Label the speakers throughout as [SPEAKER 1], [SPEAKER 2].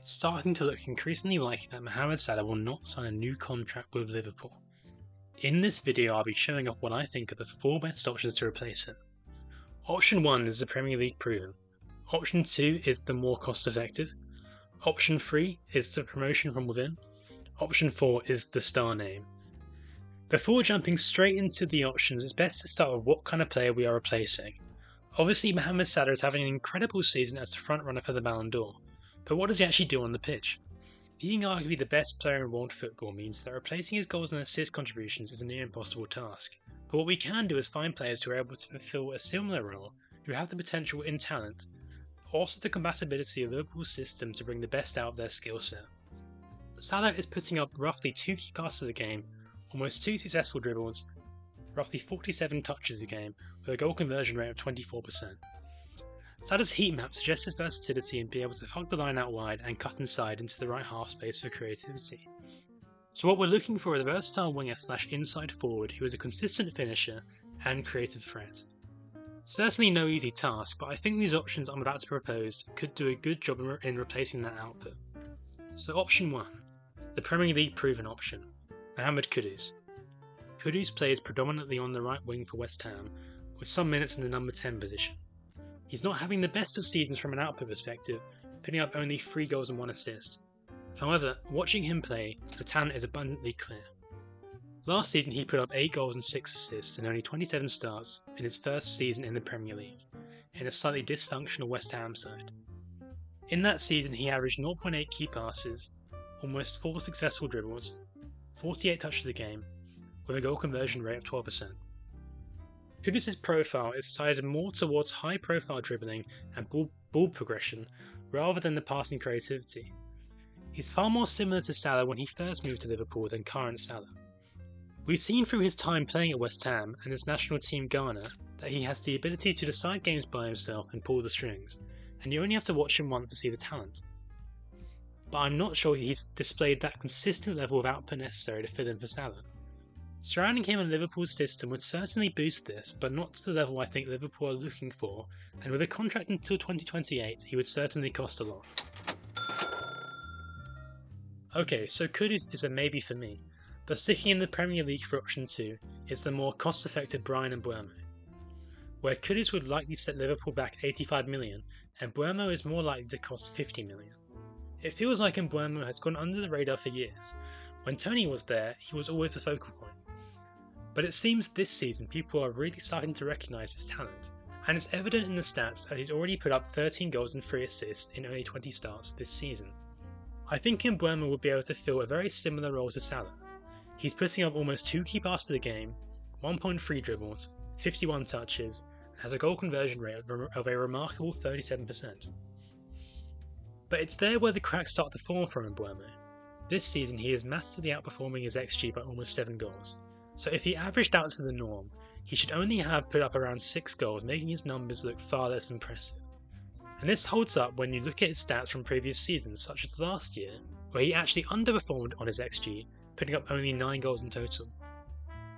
[SPEAKER 1] It's starting to look increasingly likely that Mohamed Salah will not sign a new contract with Liverpool. In this video I'll be showing off what I think are the 4 best options to replace him. Option 1 is the Premier League proven. Option 2 is the more cost effective. Option 3 is the promotion from within. Option 4 is the star name. Before jumping straight into the options, it's best to start with what kind of player we are replacing. Obviously Mohamed Salah is having an incredible season as the front runner for the Ballon d'Or, but what does he actually do on the pitch? Being arguably the best player in world football means that replacing his goals and assist contributions is a near impossible task, but what we can do is find players who are able to fulfill a similar role, who have the potential in talent, also the compatibility of Liverpool's system to bring the best out of their skill set. Salah is putting up roughly 2 key passes a game, almost 2 successful dribbles, roughly 47 touches a game, with a goal conversion rate of 24%. Salah's heat map suggests his versatility in being able to hug the line out wide and cut inside into the right half space for creativity. So what we're looking for is a versatile winger / inside forward who is a consistent finisher and creative threat. Certainly no easy task, but I think these options I'm about to propose could do a good job in replacing that output. So option 1, the Premier League proven option, Mohamed Kudus. Kudus plays predominantly on the right wing for West Ham, with some minutes in the number 10 position. He's not having the best of seasons from an output perspective, putting up only 3 goals and 1 assist. However, watching him play, the talent is abundantly clear. Last season he put up 8 goals and 6 assists in only 27 starts in his first season in the Premier League, in a slightly dysfunctional West Ham side. In that season he averaged 0.8 key passes, almost 4 successful dribbles, 48 touches a game, with a goal conversion rate of 12%. Kudus' profile is sided more towards high-profile dribbling and ball progression rather than the passing creativity. He's far more similar to Salah when he first moved to Liverpool than current Salah. We've seen through his time playing at West Ham and his national team Ghana that he has the ability to decide games by himself and pull the strings, and you only have to watch him once to see the talent. But I'm not sure he's displayed that consistent level of output necessary to fill in for Salah. Surrounding him in Liverpool's system would certainly boost this, but not to the level I think Liverpool are looking for, and with a contract until 2028 he would certainly cost a lot. Okay, so Kudus is a maybe for me, but sticking in the Premier League for option 2 is the more cost-effective Bryan Mbeumo, where Kudus would likely set Liverpool back 85 million and Mbeumo is more likely to cost 50 million. It feels like Mbeumo has gone under the radar for years. When Tony was there, he was always the focal point. But it seems this season people are really starting to recognise his talent, and it's evident in the stats as he's already put up 13 goals and 3 assists in only 20 starts this season. I think Mbeumo will be able to fill a very similar role to Salah. He's putting up almost 2 key passes a game, 1.3 dribbles, 51 touches, and has a goal conversion rate of a remarkable 37%. But it's there where the cracks start to form for Mbeumo. This season he is massively outperforming his XG by almost 7 goals. So if he averaged out to the norm, he should only have put up around 6 goals, making his numbers look far less impressive. And this holds up when you look at his stats from previous seasons, such as last year, where he actually underperformed on his XG, putting up only 9 goals in total.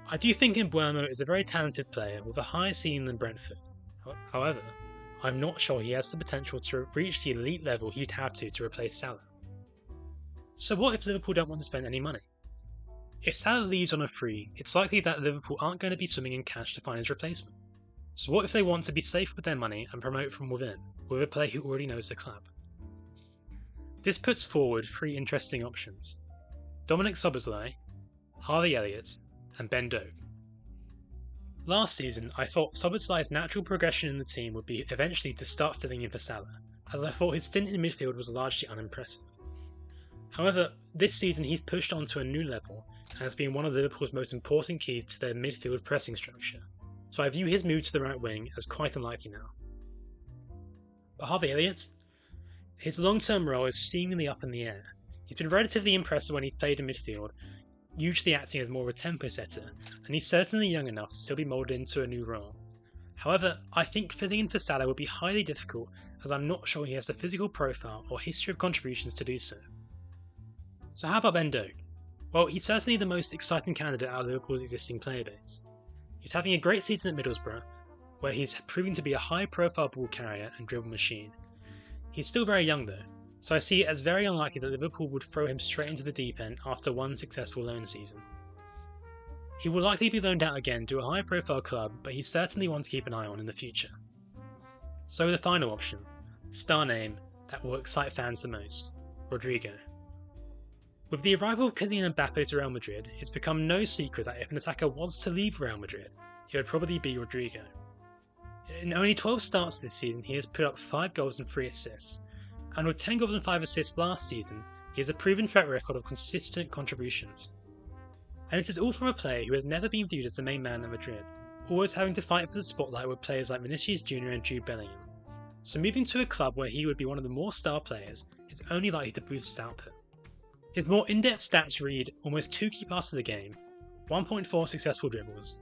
[SPEAKER 1] I do think Mbeumo is a very talented player with a higher ceiling than Brentford. However, I'm not sure he has the potential to reach the elite level he'd have to replace Salah. So what if Liverpool don't want to spend any money? If Salah leaves on a free, it's likely that Liverpool aren't going to be swimming in cash to find his replacement. So what if they want to be safe with their money and promote from within, with a player who already knows the club? This puts forward 3 interesting options: Dominic Szoboszlai, Harvey Elliott, and Ben Doak. Last season I thought Szoboszlai's natural progression in the team would be eventually to start filling in for Salah, as I thought his stint in midfield was largely unimpressive. However, this season he's pushed on to a new level and has been one of Liverpool's most important keys to their midfield pressing structure, so I view his move to the right wing as quite unlikely now. But Harvey Elliott? His long-term role is seemingly up in the air. He's been relatively impressive when he's played in midfield, usually acting as more of a tempo setter, and he's certainly young enough to still be moulded into a new role. However, I think filling in for Salah would be highly difficult, as I'm not sure he has the physical profile or history of contributions to do so. So how about Ben Doak? Well, he's certainly the most exciting candidate out of Liverpool's existing player base. He's having a great season at Middlesbrough, where he's proving to be a high-profile ball carrier and dribble machine. He's still very young though, so I see it as very unlikely that Liverpool would throw him straight into the deep end after one successful loan season. He will likely be loaned out again to a high profile club, but he's certainly one to keep an eye on in the future. So the final option, the star name that will excite fans the most, Rodrigo. With the arrival of Kylian Mbappe to Real Madrid, it's become no secret that if an attacker was to leave Real Madrid, it would probably be Rodrigo. In only 12 starts this season, he has put up 5 goals and 3 assists, and with 10 goals and 5 assists last season, he has a proven track record of consistent contributions. And this is all from a player who has never been viewed as the main man at Madrid, always having to fight for the spotlight with players like Vinicius Jr. and Jude Bellingham. So moving to a club where he would be one of the more star players is only likely to boost his output. His more in-depth stats read almost 2 key passes of the game, 1.4 successful dribbles,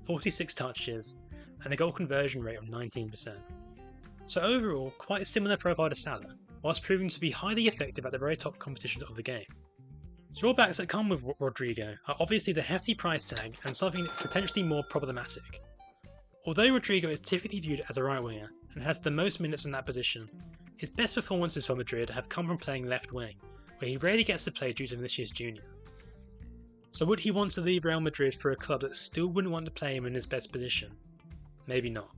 [SPEAKER 1] 46 touches, and a goal conversion rate of 19%. So overall, quite a similar profile to Salah, whilst proving to be highly effective at the very top competitions of the game. Drawbacks that come with Rodrigo are obviously the hefty price tag and something that's potentially more problematic. Although Rodrigo is typically viewed as a right winger and has the most minutes in that position, his best performances for Madrid have come from playing left wing, where he rarely gets to play due to Vinicius Jr. So would he want to leave Real Madrid for a club that still wouldn't want to play him in his best position? Maybe not.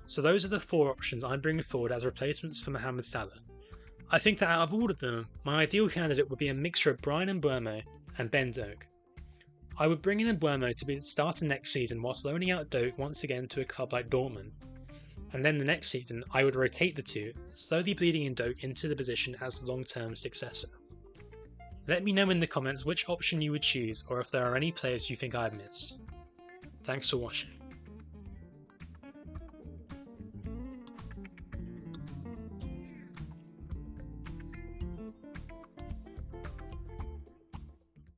[SPEAKER 1] So those are the 4 options I'm bringing forward as replacements for Mohamed Salah. I think that out of all of them, my ideal candidate would be a mixture of Bryan Mbeumo and Ben Doak. I would bring in Mbeumo to be the starter next season whilst loaning out Doak once again to a club like Dortmund. And then the next season I would rotate the two, slowly bleeding in Doak into the position as the long-term successor. Let me know in the comments which option you would choose or if there are any players you think I've missed. Thanks for watching.